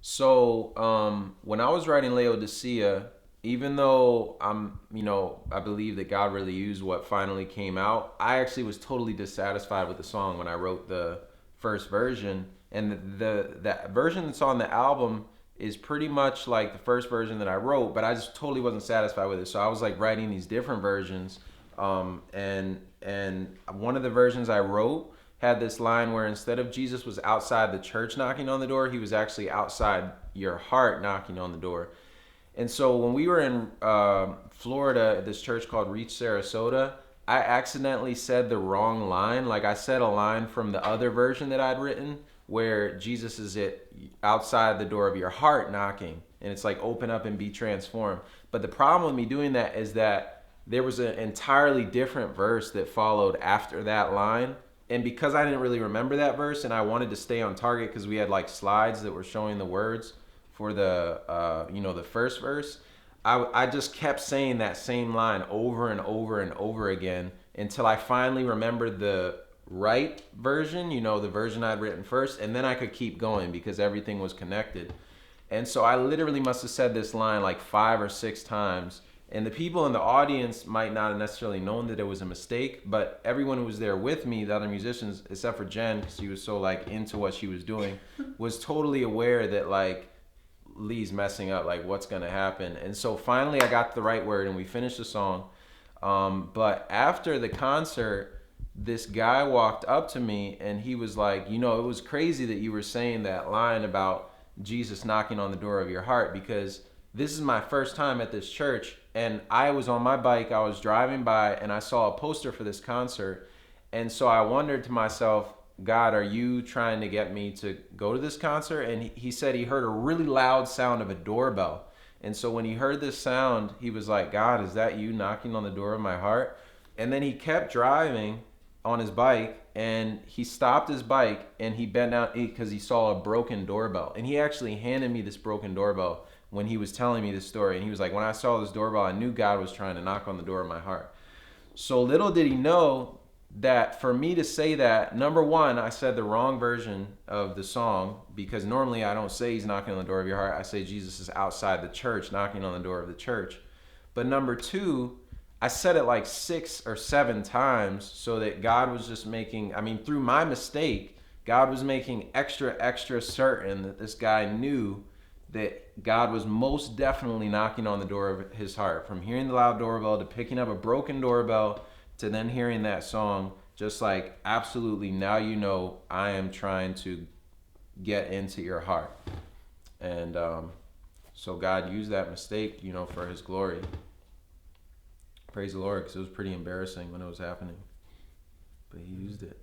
So when I was writing Laodicea, even though I believe that God really used what finally came out, I actually was totally dissatisfied with the song when I wrote the first version. And the version that's on the album is pretty much like the first version that I wrote, but I just totally wasn't satisfied with it. So I was like writing these different versions, and one of the versions I wrote had this line where instead of Jesus was outside the church knocking on the door, he was actually outside your heart knocking on the door. And so when we were in Florida at this church called REACH Sarasota, I accidentally said the wrong line. Like I said a line from the other version that I'd written where Jesus is outside the door of your heart knocking. And it's like open up and be transformed. But the problem with me doing that is that there was an entirely different verse that followed after that line. And because I didn't really remember that verse and I wanted to stay on target because we had like slides that were showing the words for the first verse, I just kept saying that same line over and over and over again until I finally remembered the right version, the version I'd written first, and then I could keep going because everything was connected. And so I literally must have said this line like 5 or 6 times. And the people in the audience might not have necessarily known that it was a mistake, but everyone who was there with me, the other musicians, except for Jen, because she was so like into what she was doing, was totally aware that like Lee's messing up, like what's gonna happen. And so finally I got the right word and we finished the song. But after the concert, this guy walked up to me and he was like, it was crazy that you were saying that line about Jesus knocking on the door of your heart, because this is my first time at this church and I was on my bike, I was driving by and I saw a poster for this concert. And so I wondered to myself, God, are you trying to get me to go to this concert? And he said he heard a really loud sound of a doorbell. And so when he heard this sound, he was like, God, is that you knocking on the door of my heart? And then he kept driving on his bike and he stopped his bike and he bent down because he saw a broken doorbell. And he actually handed me this broken doorbell when he was telling me this story. And he was like, when I saw this doorbell, I knew God was trying to knock on the door of my heart. So little did he know that for me to say that, number one, I said the wrong version of the song, because normally I don't say he's knocking on the door of your heart. I say Jesus is outside the church knocking on the door of the church. But number two, I said it like 6 or 7 times so that God was just through my mistake, God was making extra, extra certain that this guy knew that God was most definitely knocking on the door of his heart. From hearing the loud doorbell to picking up a broken doorbell to then hearing that song, just like, absolutely, now I am trying to get into your heart. And so God used that mistake, for his glory. Praise the Lord, because it was pretty embarrassing when it was happening. But he used it.